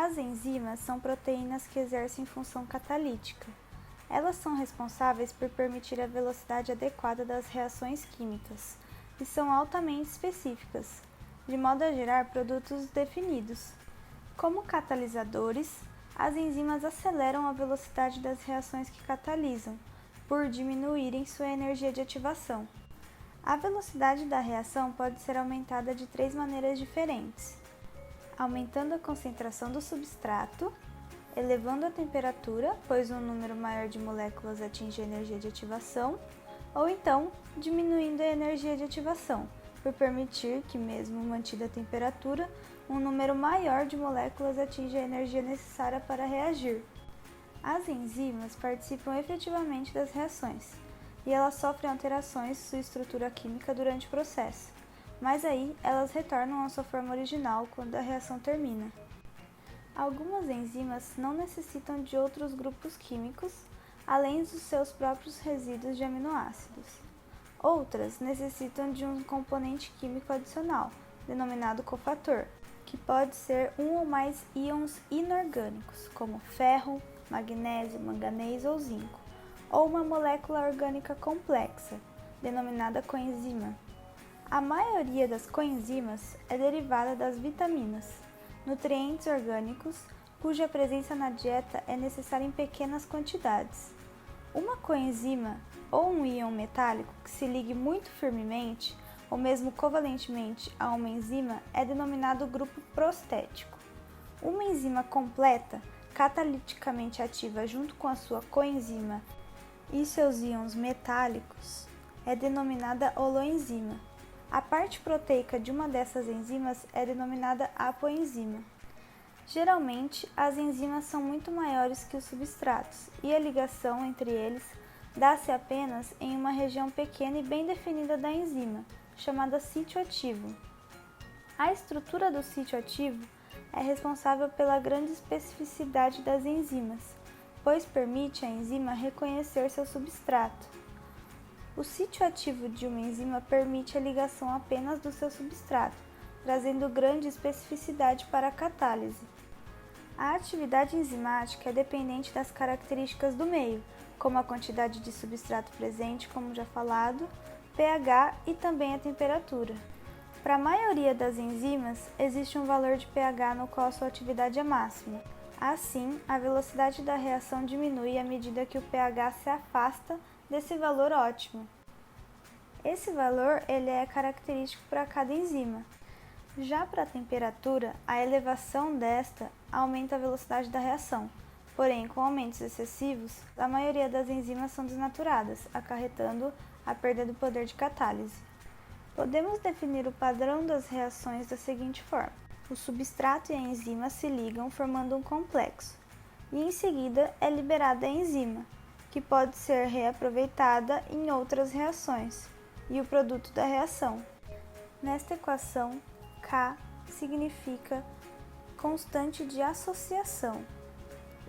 As enzimas são proteínas que exercem função catalítica. Elas são responsáveis por permitir a velocidade adequada das reações químicas e são altamente específicas, de modo a gerar produtos definidos. Como catalisadores, as enzimas aceleram a velocidade das reações que catalisam, por diminuírem sua energia de ativação. A velocidade da reação pode ser aumentada de 3 maneiras diferentes: aumentando a concentração do substrato, elevando a temperatura, pois um número maior de moléculas atinge a energia de ativação, ou então diminuindo a energia de ativação, por permitir que, mesmo mantida a temperatura, um número maior de moléculas atinja a energia necessária para reagir. As enzimas participam efetivamente das reações, e elas sofrem alterações em sua estrutura química durante o processo, mas aí elas retornam à sua forma original quando a reação termina. Algumas enzimas não necessitam de outros grupos químicos, além dos seus próprios resíduos de aminoácidos. Outras necessitam de um componente químico adicional, denominado cofator, que pode ser um ou mais íons inorgânicos, como ferro, magnésio, manganês ou zinco, ou uma molécula orgânica complexa, denominada coenzima. A maioria das coenzimas é derivada das vitaminas, nutrientes orgânicos, cuja presença na dieta é necessária em pequenas quantidades. Uma coenzima ou um íon metálico que se ligue muito firmemente ou mesmo covalentemente a uma enzima é denominado grupo prostético. Uma enzima completa, cataliticamente ativa junto com a sua coenzima e seus íons metálicos, é denominada holoenzima. A parte proteica de uma dessas enzimas é denominada apoenzima. Geralmente, as enzimas são muito maiores que os substratos e a ligação entre eles dá-se apenas em uma região pequena e bem definida da enzima, chamada sítio ativo. A estrutura do sítio ativo é responsável pela grande especificidade das enzimas, pois permite à enzima reconhecer seu substrato. O sítio ativo de uma enzima permite a ligação apenas do seu substrato, trazendo grande especificidade para a catálise. A atividade enzimática é dependente das características do meio, como a quantidade de substrato presente, como já falado, pH e também a temperatura. Para a maioria das enzimas, existe um valor de pH no qual sua atividade é máxima. Assim, a velocidade da reação diminui à medida que o pH se afasta desse valor ótimo. Esse valor ele é característico para cada enzima. Já para a temperatura, a elevação desta aumenta a velocidade da reação. Porém, com aumentos excessivos, a maioria das enzimas são desnaturadas, acarretando a perda do poder de catálise. Podemos definir o padrão das reações da seguinte forma: o substrato e a enzima se ligam formando um complexo, e em seguida é liberada a enzima, que pode ser reaproveitada em outras reações, e o produto da reação. Nesta equação, K significa constante de associação,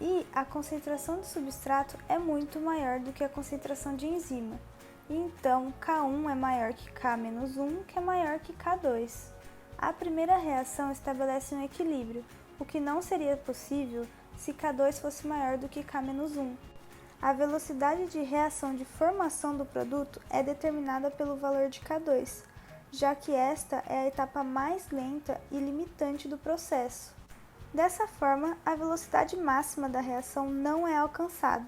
e a concentração de substrato é muito maior do que a concentração de enzima, e então K1 é maior que K-1, que é maior que K2. A primeira reação estabelece um equilíbrio, o que não seria possível se K2 fosse maior do que K-1. A velocidade de reação de formação do produto é determinada pelo valor de K2, já que esta é a etapa mais lenta e limitante do processo. Dessa forma, a velocidade máxima da reação não é alcançada,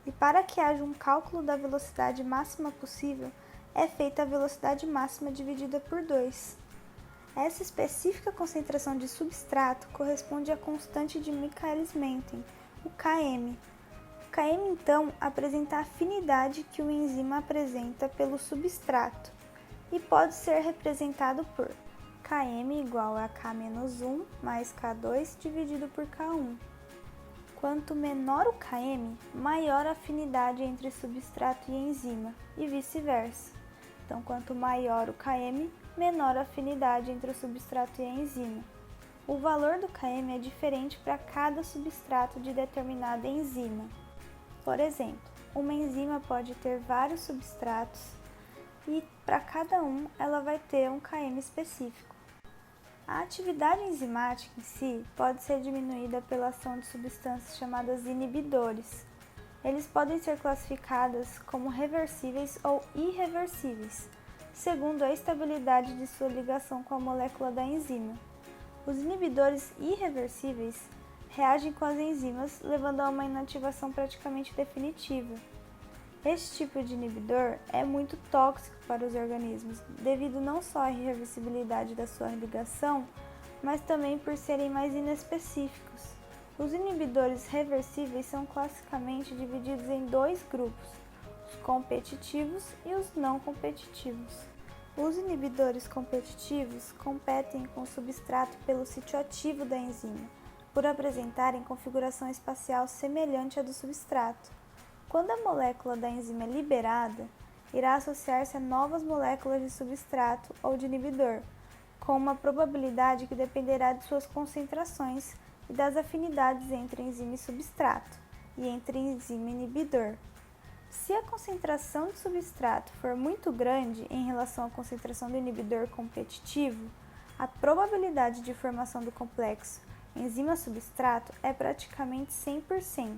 e para que haja um cálculo da velocidade máxima possível, é feita a velocidade máxima dividida por 2. Essa específica concentração de substrato corresponde à constante de Michaelis-Menten, o Km. O Km, então, apresenta a afinidade que o enzima apresenta pelo substrato e pode ser representado por Km igual a K-1 mais K2 dividido por K1. Quanto menor o Km, maior a afinidade entre substrato e enzima, e vice-versa. Então, quanto maior o Km, menor a afinidade entre o substrato e a enzima. O valor do Km é diferente para cada substrato de determinada enzima. Por exemplo, uma enzima pode ter vários substratos e para cada um ela vai ter um Km específico. A atividade enzimática em si pode ser diminuída pela ação de substâncias chamadas inibidores. Eles podem ser classificados como reversíveis ou irreversíveis, segundo a estabilidade de sua ligação com a molécula da enzima. Os inibidores irreversíveis reagem com as enzimas, levando a uma inativação praticamente definitiva. Este tipo de inibidor é muito tóxico para os organismos, devido não só à irreversibilidade da sua ligação, mas também por serem mais inespecíficos. Os inibidores reversíveis são classicamente divididos em dois grupos, os competitivos e os não competitivos. Os inibidores competitivos competem com o substrato pelo sítio ativo da enzima, por apresentarem configuração espacial semelhante à do substrato. Quando a molécula da enzima é liberada, irá associar-se a novas moléculas de substrato ou de inibidor, com uma probabilidade que dependerá de suas concentrações e das afinidades entre enzima e substrato, e entre enzima e inibidor. Se a concentração de substrato for muito grande em relação à concentração do inibidor competitivo, a probabilidade de formação do complexo enzima-substrato é praticamente 100%.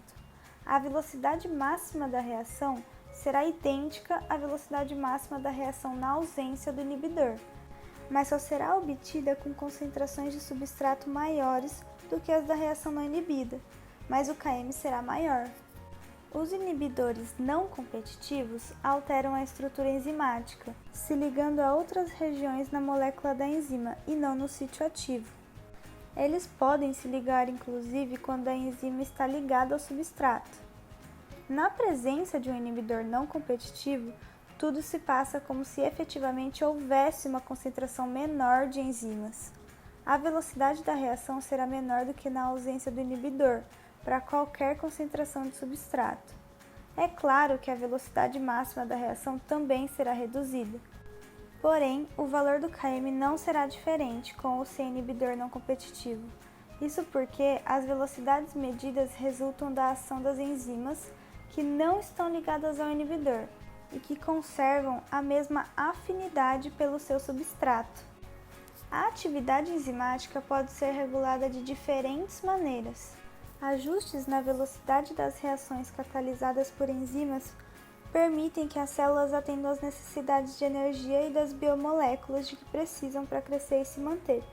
A velocidade máxima da reação será idêntica à velocidade máxima da reação na ausência do inibidor, mas só será obtida com concentrações de substrato maiores do que as da reação não inibida, mas o Km será maior. Os inibidores não competitivos alteram a estrutura enzimática, se ligando a outras regiões na molécula da enzima e não no sítio ativo. Eles podem se ligar inclusive quando a enzima está ligada ao substrato. Na presença de um inibidor não competitivo, tudo se passa como se efetivamente houvesse uma concentração menor de enzimas. A velocidade da reação será menor do que na ausência do inibidor, para qualquer concentração de substrato. É claro que a velocidade máxima da reação também será reduzida. Porém, o valor do Km não será diferente com ou sem inibidor não competitivo. Isso porque as velocidades medidas resultam da ação das enzimas que não estão ligadas ao inibidor e que conservam a mesma afinidade pelo seu substrato. A atividade enzimática pode ser regulada de diferentes maneiras. Ajustes na velocidade das reações catalisadas por enzimas permitem que as células atendam às necessidades de energia e das biomoléculas de que precisam para crescer e se manter.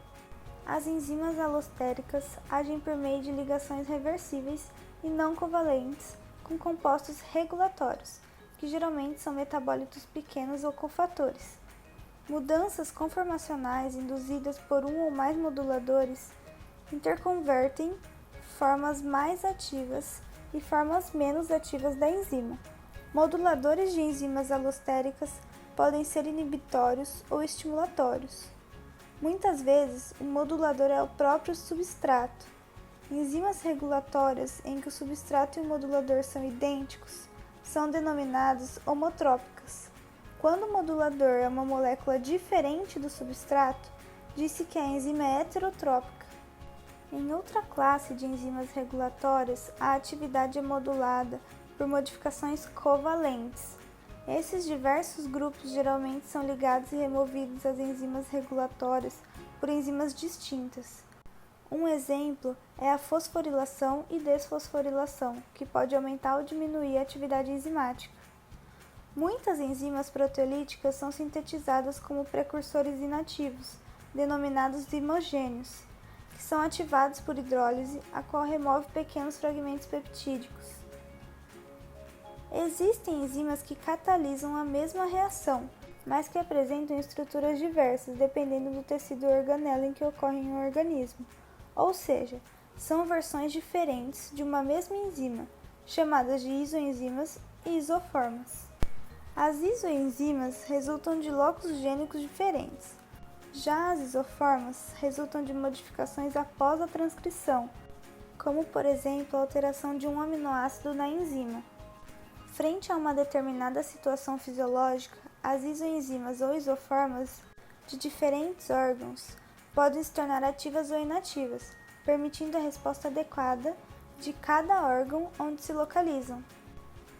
As enzimas alostéricas agem por meio de ligações reversíveis e não covalentes com compostos regulatórios, que geralmente são metabólitos pequenos ou cofatores. Mudanças conformacionais induzidas por um ou mais moduladores interconvertem formas mais ativas e formas menos ativas da enzima. Moduladores de enzimas alostéricas podem ser inibitórios ou estimulatórios. Muitas vezes, o modulador é o próprio substrato. Enzimas regulatórias em que o substrato e o modulador são idênticos são denominadas homotrópicas. Quando o modulador é uma molécula diferente do substrato, diz-se que a enzima é heterotrópica. Em outra classe de enzimas regulatórias, a atividade é modulada por modificações covalentes. Esses diversos grupos geralmente são ligados e removidos às enzimas regulatórias por enzimas distintas. Um exemplo é a fosforilação e desfosforilação, que pode aumentar ou diminuir a atividade enzimática. Muitas enzimas proteolíticas são sintetizadas como precursores inativos, denominados imogênios, que são ativados por hidrólise, a qual remove pequenos fragmentos peptídicos. Existem enzimas que catalisam a mesma reação, mas que apresentam estruturas diversas dependendo do tecido organelo em que ocorre em um organismo, ou seja, são versões diferentes de uma mesma enzima, chamadas de isoenzimas e isoformas. As isoenzimas resultam de locos gênicos diferentes. Já as isoformas resultam de modificações após a transcrição, como por exemplo a alteração de um aminoácido na enzima. Frente a uma determinada situação fisiológica, as isoenzimas ou isoformas de diferentes órgãos podem se tornar ativas ou inativas, permitindo a resposta adequada de cada órgão onde se localizam,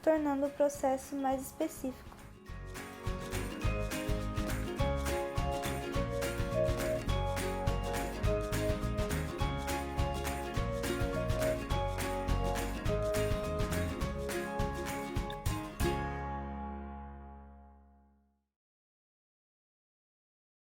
tornando o processo mais específico.